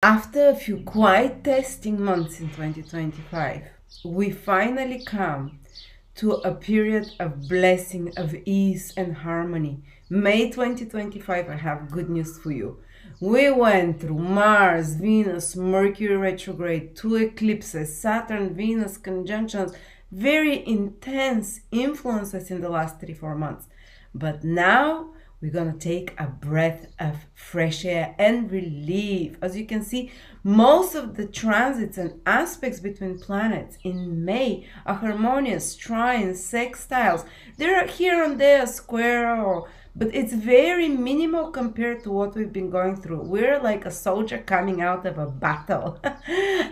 After a few quite testing months in 2025, we finally come to a period of blessing, of ease and harmony. May 2025, I have good news for you. We went through Mars, Venus, Mercury retrograde, 2 eclipses, Saturn, Venus conjunctions, very intense influences in the last 3-4 months. But now we're gonna take a breath of fresh air and relief. As you can see, most of the transits and aspects between planets in May are harmonious, trines, sextiles. There are here and there a square, but it's very minimal compared to what we've been going through. We're like a soldier coming out of a battle.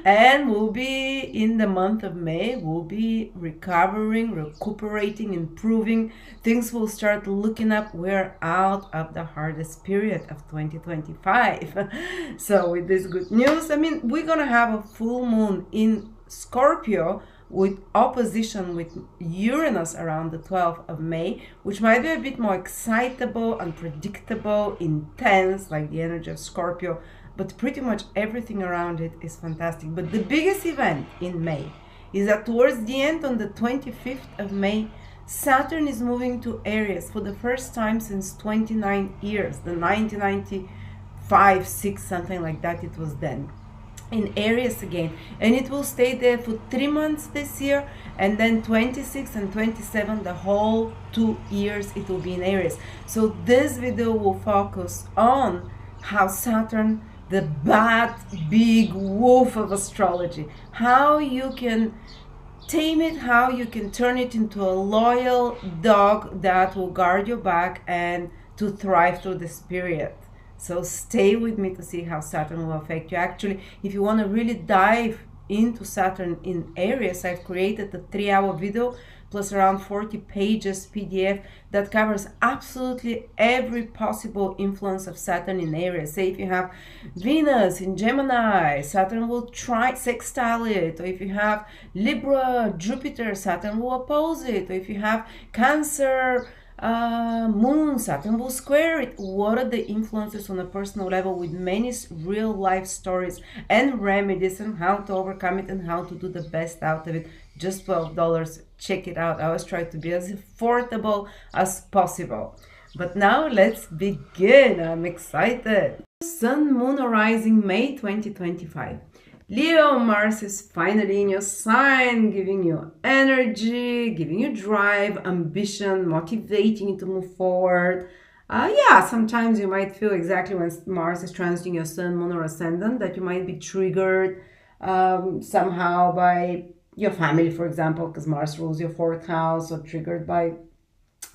And we'll be, in the month of May, we'll be recuperating, improving. Things will start looking up. We're out of the hardest period of 2025. So with this good news, we're gonna have a full moon in Scorpio with opposition with Uranus around the 12th of May, which might be a bit more excitable, unpredictable, intense, like the energy of Scorpio, but pretty much everything around it is fantastic. But the biggest event in May is that towards the end, on the 25th of May, Saturn is moving to Aries for the first time since 29 years, the 1995, 6, something like that it was then. In Aries again, and it will stay there for 3 months this year, and then 26 and 27, the whole 2 years it will be in Aries. So this video will focus on how Saturn, the bad big wolf of astrology, how you can tame it, how you can turn it into a loyal dog that will guard your back and to thrive through this period. So stay with me to see how Saturn will affect you. Actually, if you want to really dive into Saturn in Aries, I've created a 3-hour video plus around 40 pages PDF that covers absolutely every possible influence of Saturn in Aries. Say if you have Venus in Gemini, Saturn will try sextile it, or if you have Libra, Jupiter, Saturn will oppose it, or if you have Cancer, Moon, Saturn will square it. What are the influences on a personal level, with many real life stories and remedies and how to overcome it and how to do the best out of it. Just $12. Check it out. I always try to be as affordable as possible. But now let's begin. I'm excited. Sun, Moon, or Rising, May 2025. Leo, Mars is finally in your sign, giving you energy, giving you drive, ambition, motivating you to move forward. Yeah, sometimes you might feel exactly when Mars is transiting your Sun, Moon, or Ascendant that you might be triggered somehow by your family, for example, because Mars rules your 4th house, or triggered by,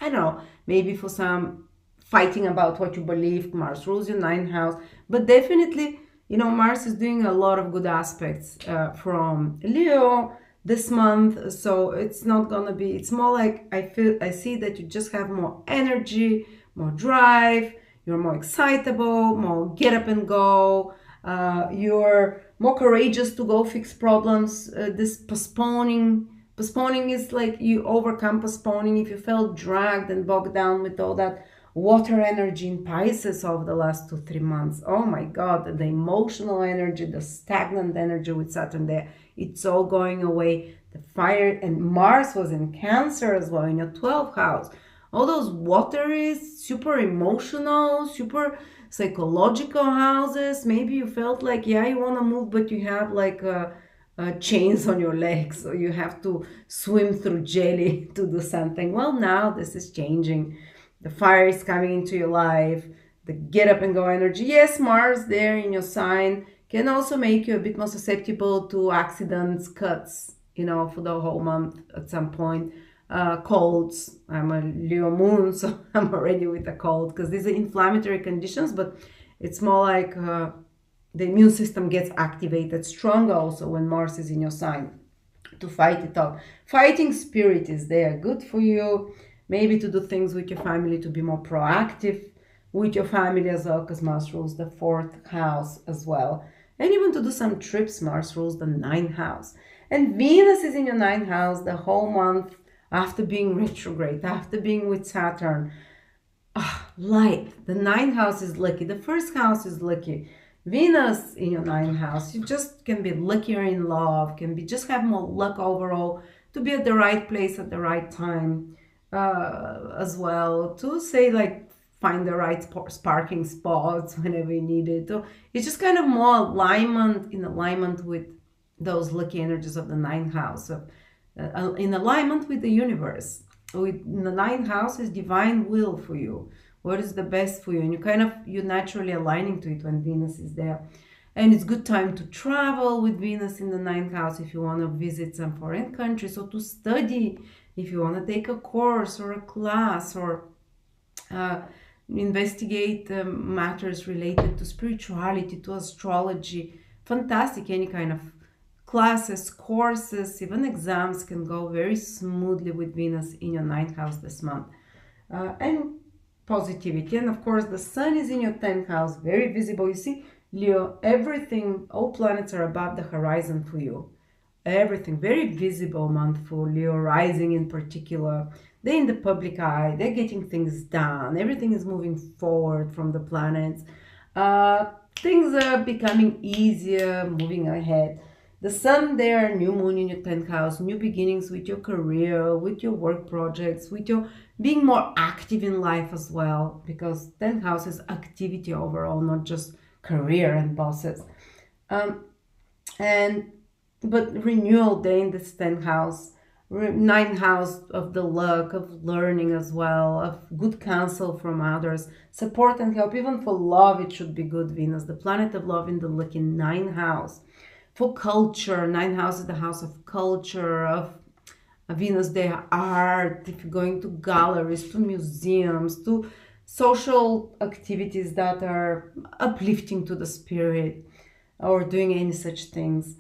I don't know, maybe for some fighting about what you believe. Mars rules your 9th house, but definitely, you know, Mars is doing a lot of good aspects from Leo this month. So it's not gonna be, it's more like I see that you just have more energy, more drive, you're more excitable, more get up and go, you're more courageous to go fix problems. This postponing is like you overcome postponing. If you felt dragged and bogged down with all that water energy in Pisces over the last 2-3 months, oh my God, the emotional energy, the stagnant energy with Saturn there, it's all going away. The fire, and Mars was in Cancer as well, in your 12th house. All those watery, super emotional, super psychological houses. Maybe you felt like, yeah, you want to move, but you have like chains on your legs, so you have to swim through jelly to do something. Well, now this is changing. The fire is coming into your life, the get up and go energy. Yes, Mars there in your sign can also make you a bit more susceptible to accidents, cuts, you know, for the whole month at some point. Colds. I'm a Leo moon, so I'm already with a cold, because these are inflammatory conditions, but it's more like the immune system gets activated stronger also when Mars is in your sign to fight it off. Fighting spirit is there, good for you. Maybe to do things with your family, to be more proactive with your family as well, because Mars rules the 4th house as well. And even to do some trips. Mars rules the 9th house. And Venus is in your 9th house the whole month, after being retrograde, after being with Saturn. Light. The 9th house is lucky. The 1st house is lucky. Venus in your ninth house, you just can be luckier in love, can be just have more luck overall, to be at the right place at the right time, as well, to say like find the right sparking spots whenever you need it. So it's just kind of more alignment with those lucky energies of the ninth house, in alignment with the universe. With the ninth house is divine will for you. What is the best for you? And you naturally aligning to it when Venus is there. And it's good time to travel with Venus in the ninth house if you want to visit some foreign countries, or to study if you want to take a course or a class, or investigate matters related to spirituality, to astrology. Fantastic. Any kind of classes, courses, even exams can go very smoothly with Venus in your ninth house this month. And positivity. And of course, the sun is in your 10th house, very visible. You see, Leo, everything, all planets are above the horizon for you. Everything, very visible month for Leo rising in particular. They're in the public eye, they're getting things done, everything is moving forward from the planets. Things are becoming easier, moving ahead. The sun there, new moon in your 10th house, new beginnings with your career, with your work projects, with your being more active in life as well, because 10th house is activity overall, not just career and bosses. But renewal day in this 10th house, ninth house of the luck, of learning as well, of good counsel from others, support and help. Even for love, it should be good, Venus, the planet of love in the lucky ninth house. For culture, ninth house is the house of culture, of Venus, their art, if you're going to galleries, to museums, to social activities that are uplifting to the spirit, or doing any such things.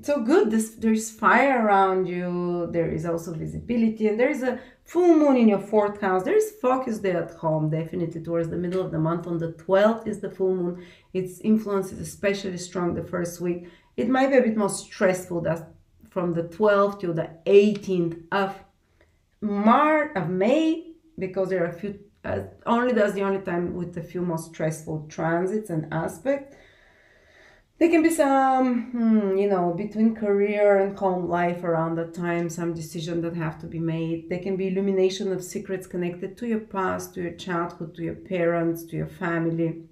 So good, there's fire around you, there is also visibility, and there is a full moon in your 4th house. There is focus there at home, definitely towards the middle of the month. On the 12th is the full moon. Its influence is especially strong the first week. It might be a bit more stressful that from the 12th to the 18th of May, because there are a few, that's the only time with a few more stressful transits and aspects. There can be some, between career and home life around that time, some decisions that have to be made. There can be illumination of secrets connected to your past, to your childhood, to your parents, to your family,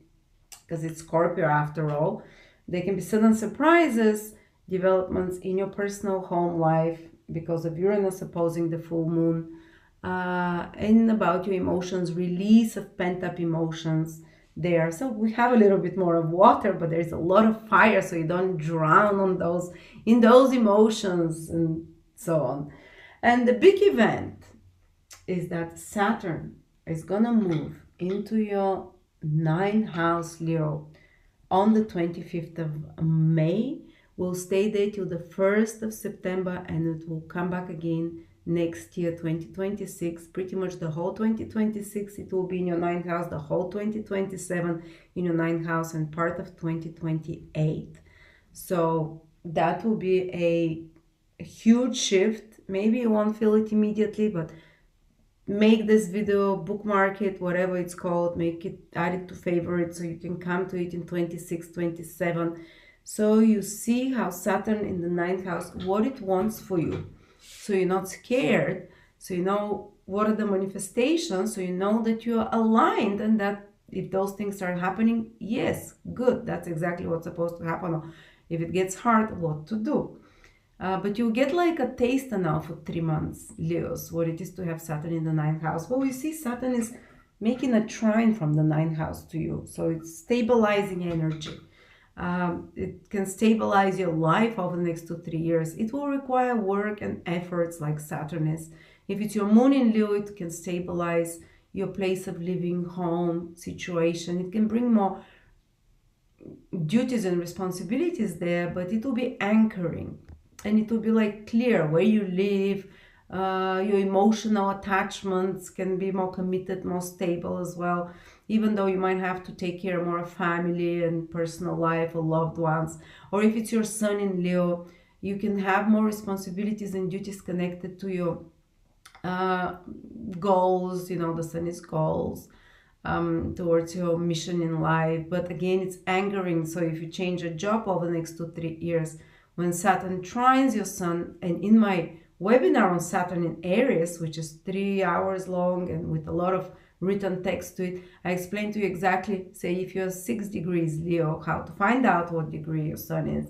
because it's Scorpio after all. There can be sudden surprises, developments in your personal home life because of Uranus opposing the full moon, and about your emotions, release of pent-up emotions there. So we have a little bit more of water, but there's a lot of fire, so you don't drown in those emotions and so on. And the big event is that Saturn is gonna move into your 9th house, Leo, on the 25th of May. Will stay there till the 1st of September, and it will come back again next year, 2026, pretty much the whole 2026. It will be in your 9th house, the whole 2027 in your 9th house, and part of 2028. So that will be a huge shift. Maybe you won't feel it immediately, but make this video, bookmark it, whatever it's called, add it to favorites so you can come to it in 26, 27. So you see how Saturn in the 9th house, what it wants for you. So you're not scared. So you know what are the manifestations. So you know that you're aligned, and that if those things are happening, yes, good. That's exactly what's supposed to happen. Or if it gets hard, what to do. But you get like a taste now for 3 months, Leos, what it is to have Saturn in the 9th house. Well, we see Saturn is making a trine from the 9th house to you. So it's stabilizing energy. It can stabilize your life over the next 2-3 years. It will require work and efforts like Saturn is. If it's your moon in Leo, it can stabilize your place of living, home, situation. It can bring more duties and responsibilities there, but it will be anchoring. And it will be like clear where you live. Your emotional attachments can be more committed, more stable as well, even though you might have to take care more of family and personal life or loved ones. Or if it's your sun in Leo, you can have more responsibilities and duties connected to your goals. The sun is goals, towards your mission in life. But again, it's angering. So if you change a job over the next 2-3 years, when Saturn trines your sun, and in my webinar on Saturn in Aries, which is 3 hours long and with a lot of written text to it, I explain to you exactly, say if you're 6 degrees Leo, how to find out what degree your sun is,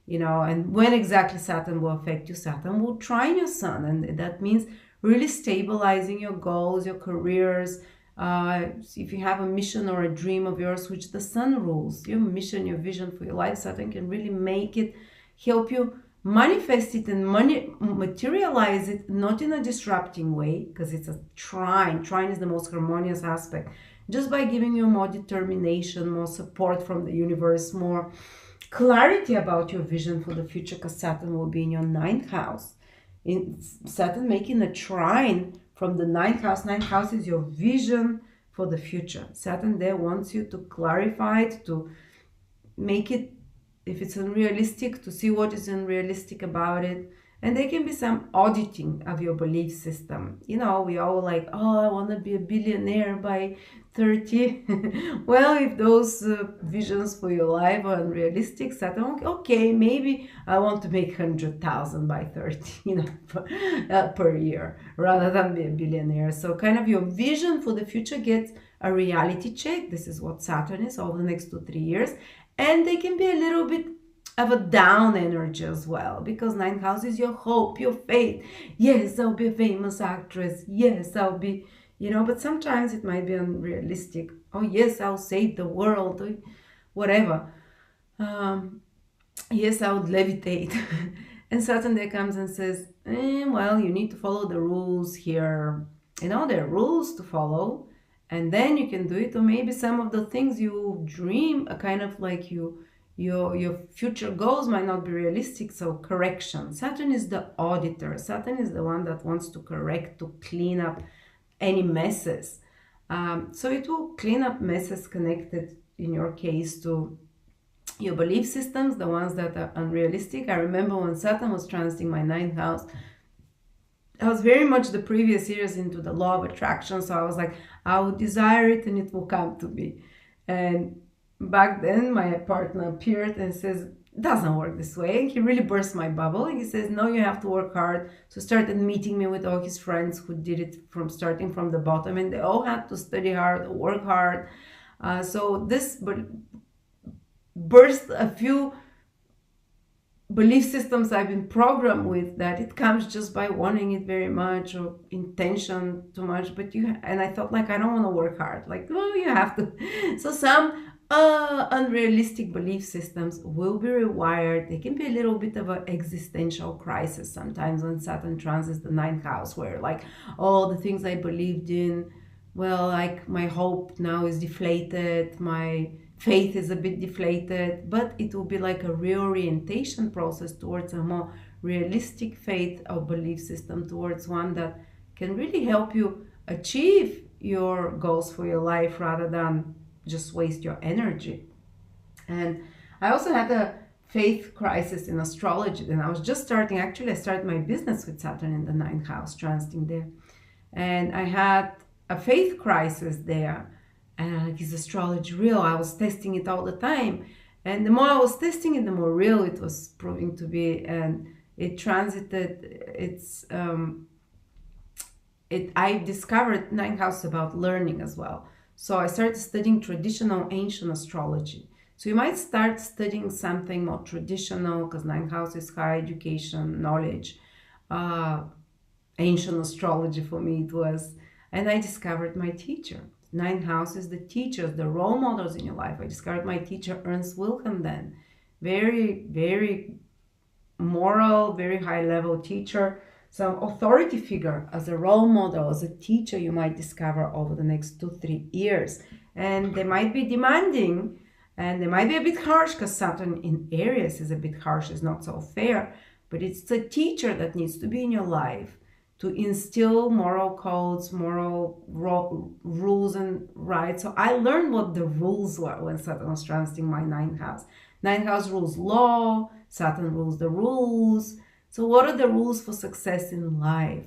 you know, and when exactly Saturn will affect you. Saturn will trine your sun, and that means really stabilizing your goals, your careers. If you have a mission or a dream of yours which the sun rules, your mission, your vision for your life, Saturn can really make it, help you manifest it and materialize it, not in a disrupting way, because it's a trine. Trine is the most harmonious aspect. Just by giving you more determination, more support from the universe, more clarity about your vision for the future, because Saturn will be in your 9th house. In Saturn making a trine from the 9th house. 9th house is your vision for the future. Saturn there wants you to clarify it, to make it, if it's unrealistic, to see what is unrealistic about it. And there can be some auditing of your belief system. You know, we all like, oh, I want to be a billionaire by 30. Well, if those visions for your life are unrealistic, Saturn, okay, maybe I want to make 100,000 by 30, you know, per year, rather than be a billionaire. So kind of your vision for the future gets a reality check. This is what Saturn is over the next 2-3 years. And they can be a little bit of a down energy as well, because 9th house is your hope, your faith. Yes, I'll be a famous actress. Yes, I'll be, you know, but sometimes it might be unrealistic. Oh, yes, I'll save the world, or whatever. Yes, I would levitate. And Saturn there comes and says, well, you need to follow the rules here. You know, there are rules to follow. And then you can do it. Or maybe some of the things you dream are kind of like your future goals might not be realistic. So correction. Saturn is the auditor. Saturn is the one that wants to correct, to clean up any messes. So it will clean up messes connected, in your case, to your belief systems, the ones that are unrealistic. I remember when Saturn was transiting my 9th house, I was very much the previous years into the law of attraction. So I was like, I would desire it and it will come to me. And back then my partner appeared and says, it doesn't work this way. And he really burst my bubble. And he says, no, you have to work hard. So started meeting me with all his friends who did it from starting from the bottom. And they all had to study hard, work hard. So this burst a few belief systems I've been programmed with, that it comes just by wanting it very much or intention too much. But and I thought, like, I don't want to work hard. Like, well, you have to. So some unrealistic belief systems will be rewired. They can be a little bit of an existential crisis sometimes when Saturn transits the 9th house, where like all the things I believed in, well, like my hope now is deflated, my faith is a bit deflated, but it will be like a reorientation process towards a more realistic faith or belief system, towards one that can really help you achieve your goals for your life rather than just waste your energy. And I also had a faith crisis in astrology. Then I was just starting, actually I started my business with Saturn in the 9th house transiting there. And I had a faith crisis there. And like, is astrology real? I was testing it all the time. And the more I was testing it, the more real it was proving to be. And it transited, I discovered 9th house about learning as well. So I started studying traditional ancient astrology. So you might start studying something more traditional, because 9th house is higher education, knowledge. Ancient astrology for me it was. And I discovered my teacher. 9th house is the teachers, the role models in your life. I discovered my teacher, Ernst Wilhelm then. Very, very moral, very high level teacher. Some authority figure as a role model, as a teacher you might discover over the next 2-3 years. And they might be demanding and they might be a bit harsh, because Saturn in Aries is a bit harsh, is not so fair. But it's a teacher that needs to be in your life to instill moral codes, moral rules and rights. So I learned what the rules were when Saturn was transiting my 9th house. 9th house rules law, Saturn rules the rules. So what are the rules for success in life?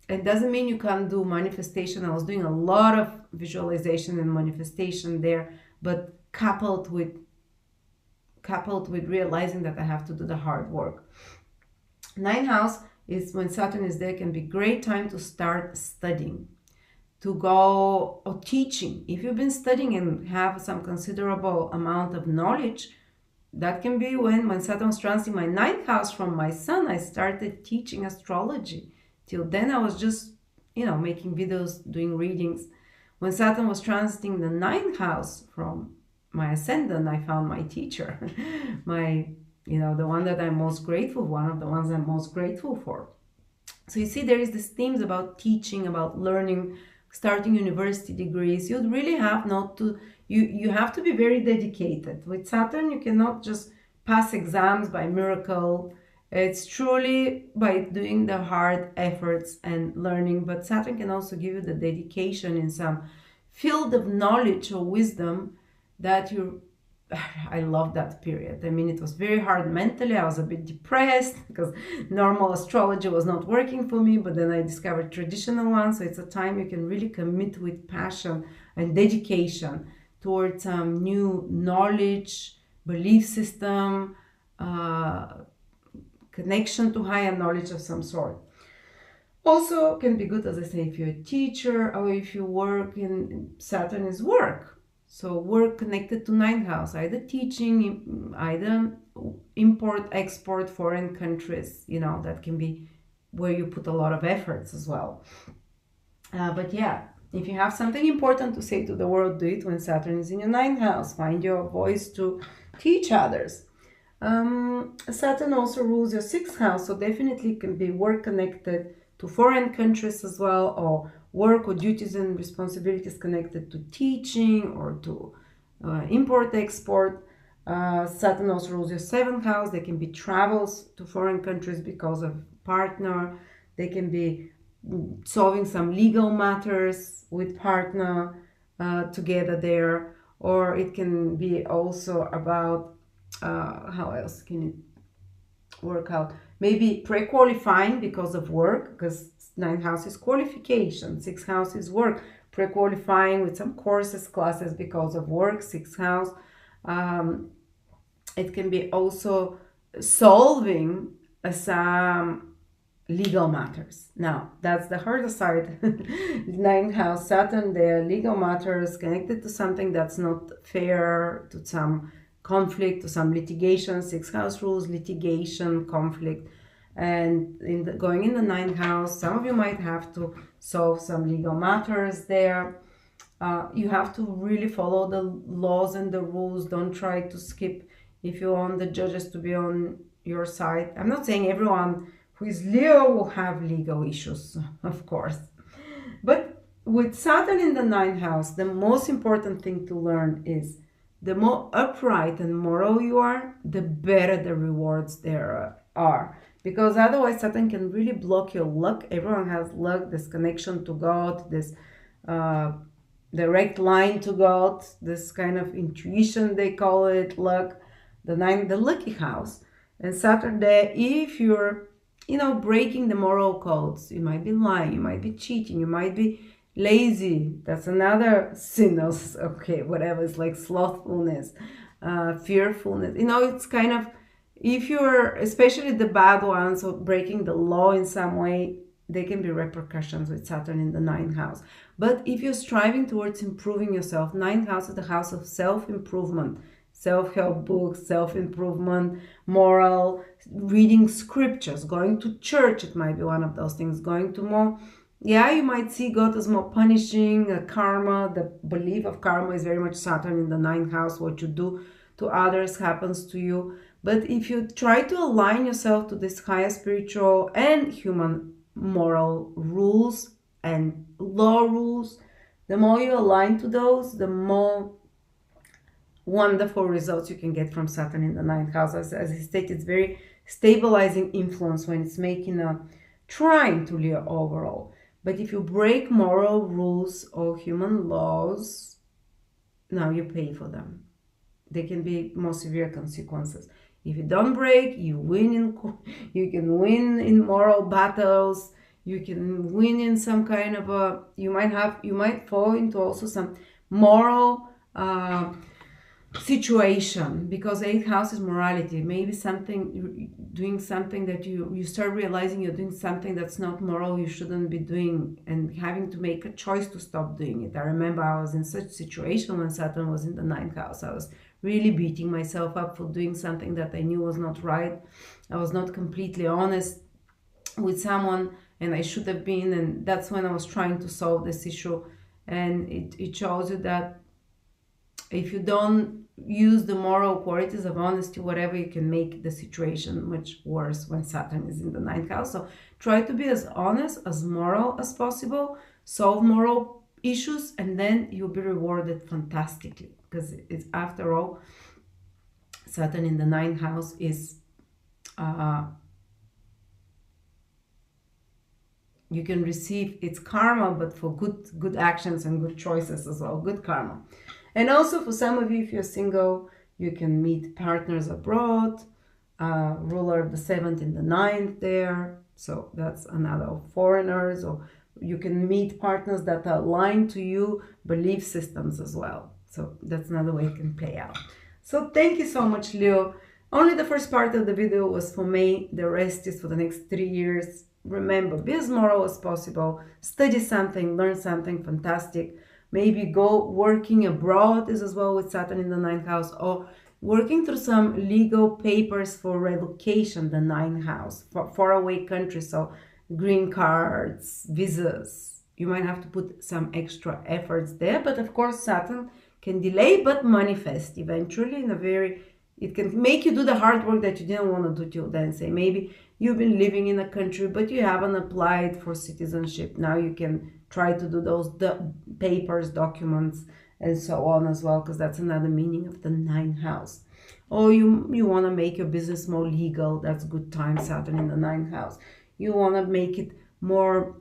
It doesn't mean you can't do manifestation. I was doing a lot of visualization and manifestation there, but coupled with realizing that I have to do the hard work. Ninth house is when Saturn is there, can be great time to start studying, to go or teaching. If you've been studying and have some considerable amount of knowledge, that can be when Saturn was transiting my ninth house from my sun, I started teaching astrology. Till then I was just, making videos, doing readings. When Saturn was transiting the ninth house from my ascendant, I found my teacher, the one that I'm most grateful, one of the ones I'm most grateful for. So you see, there is this themes about teaching, about learning, starting university degrees. You'd really have not to, you have to be very dedicated. With Saturn, you cannot just pass exams by miracle. It's truly by doing the hard efforts and learning. But Saturn can also give you the dedication in some field of knowledge or wisdom that I love that period. I mean, it was very hard mentally. I was a bit depressed because normal astrology was not working for me, but then I discovered traditional one. So it's a time you can really commit with passion and dedication towards some new knowledge, belief system, connection to higher knowledge of some sort. Also can be good, as I say, if you're a teacher or if you work in, Saturn is work. So work connected to ninth house, either teaching, either import, export, foreign countries, that can be where you put a lot of efforts as well. But yeah, if you have something important to say to the world, do it when Saturn is in your ninth house. Find your voice to teach others. Saturn also rules your sixth house, so definitely can be work connected to foreign countries as well, or work or duties and responsibilities connected to teaching or to import export. Saturn also rules your seventh house. There can be travels to foreign countries because of partner. They can be solving some legal matters with partner together there, or it can be also about how else can it work out? Maybe pre-qualifying because of work, because ninth house is qualification, sixth house is work, pre-qualifying with some courses, classes because of work, sixth house. It can be also solving some legal matters. Now, that's the harder side. Ninth house, Saturn, there are legal matters connected to something that's not fair, to some conflict, to some litigation. Sixth house rules litigation, conflict. And going in the ninth house, some of you might have to solve some legal matters there. You have to really follow the laws and the rules. Don't try to skip if you want the judges to be on your side. I'm not saying everyone who is Leo will have legal issues, of course. But with Saturn in the ninth house, the most important thing to learn is the more upright and moral you are, the better the rewards there are. Because otherwise Saturn can really block your luck. Everyone has luck, this connection to God, this direct line to God, this kind of intuition, they call it, luck, the lucky house. And Saturn there, if you're, breaking the moral codes, you might be lying, you might be cheating, you might be lazy. That's another sin of, okay, whatever, it's like slothfulness, fearfulness. It's kind of, if you're, especially the bad ones, or breaking the law in some way, there can be repercussions with Saturn in the ninth house. But if you're striving towards improving yourself, ninth house is the house of self-improvement, self-help books, self-improvement, moral, reading scriptures, going to church, it might be one of those things, going to more, you might see God as more punishing, karma, the belief of karma is very much Saturn in the ninth house, what you do to others happens to you. But if you try to align yourself to this higher spiritual and human moral rules and law rules, the more you align to those, the more wonderful results you can get from Saturn in the ninth house. As I stated, it's very stabilizing influence when it's making trying to live overall. But if you break moral rules or human laws, now you pay for them. There can be more severe consequences. If you don't break, you win you can win in moral battles. You can win in some kind of a, you might fall into also some moral situation, because 8th house is morality. Maybe something, doing something that you start realizing you're doing something that's not moral, you shouldn't be doing, and having to make a choice to stop doing it. I remember I was in such situation when Saturn was in the 9th house. I was really beating myself up for doing something that I knew was not right. I was not completely honest with someone, and I should have been, and that's when I was trying to solve this issue. And it shows you that if you don't use the moral qualities of honesty, whatever, you can make the situation much worse when Saturn is in the 9th house. So try to be as honest, as moral as possible, solve moral issues, and then you'll be rewarded fantastically, because it's, after all, Saturn in the 9th house is you can receive its karma, but for good actions and good choices as well, good karma. And also for some of you, if you're single, you can meet partners abroad, ruler of the 7th in the 9th there, so that's another, foreigners, or you can meet partners that are aligned to you belief systems as well. So that's another way it can play out. So thank you so much, Leo. Only the first part of the video was for May, the rest is for the next 3 years. Remember, be as moral as possible, study something, learn something fantastic. Maybe go working abroad is as well with Saturn in the 9th house, or working through some legal papers for relocation, the 9th house, for faraway countries, so green cards, visas. You might have to put some extra efforts there, but of course Saturn can delay but manifest eventually in a very, it can make you do the hard work that you didn't want to do till then. Say maybe you've been living in a country but you haven't applied for citizenship. Now you can try to do those papers, documents, and so on as well, because that's another meaning of the 9th house. Or you want to make your business more legal. That's good time, Saturn in the 9th house. You want to make it more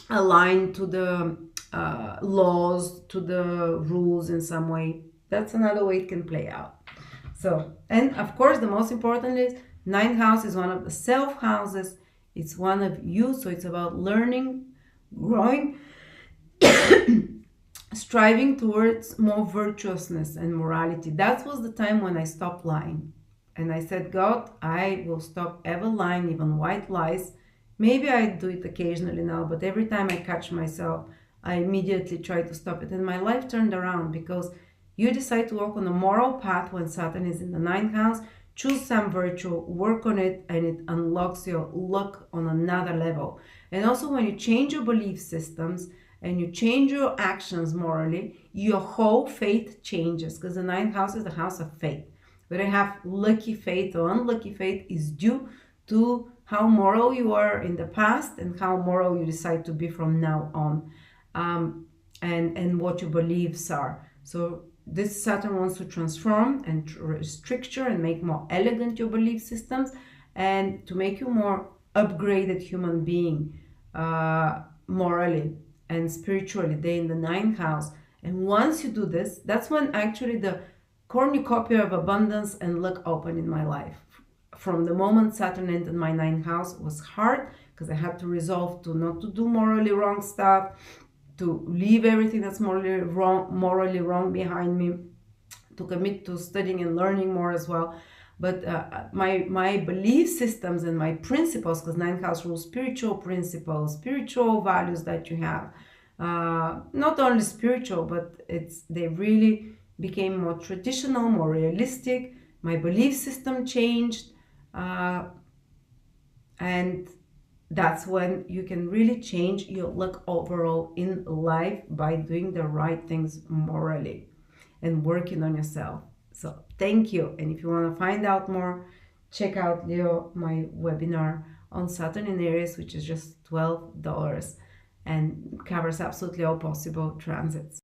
aligned to the laws, to the rules in some way. That's another way it can play out. So, and of course, the most important is 9th house is one of the self houses. It's one of you, so it's about learning, growing, striving towards more virtuousness and morality. That was the time when I stopped lying. And I said, God, I will stop ever lying, even white lies. Maybe I do it occasionally now, but every time I catch myself, I immediately try to stop it. And my life turned around, because you decide to walk on a moral path when Saturn is in the 9th house. Choose some virtue, work on it, and it unlocks your luck on another level. And also when you change your belief systems and you change your actions morally, your whole fate changes, because the 9th house is the house of fate. Whether you have lucky fate or unlucky fate is due to how moral you are in the past and how moral you decide to be from now on, and what your beliefs are. So this Saturn wants to transform and structure and make more elegant your belief systems, and to make you more upgraded human being, morally and spiritually. They're in the 9th house. And once you do this, that's when actually the cornucopia of abundance and luck opened in my life. From the moment Saturn entered my 9th house, was hard, because I had to resolve to not to do morally wrong stuff, to leave everything that's morally wrong behind me, to commit to studying and learning more as well. But my belief systems and my principles, because 9th house rules spiritual principles, spiritual values that you have, not only spiritual, but they really became more traditional, more realistic. My belief system changed, and that's when you can really change your luck overall in life by doing the right things morally and working on yourself. So thank you. And if you want to find out more, check out Leo, my webinar on Saturn in Aries, which is just $12 and covers absolutely all possible transits.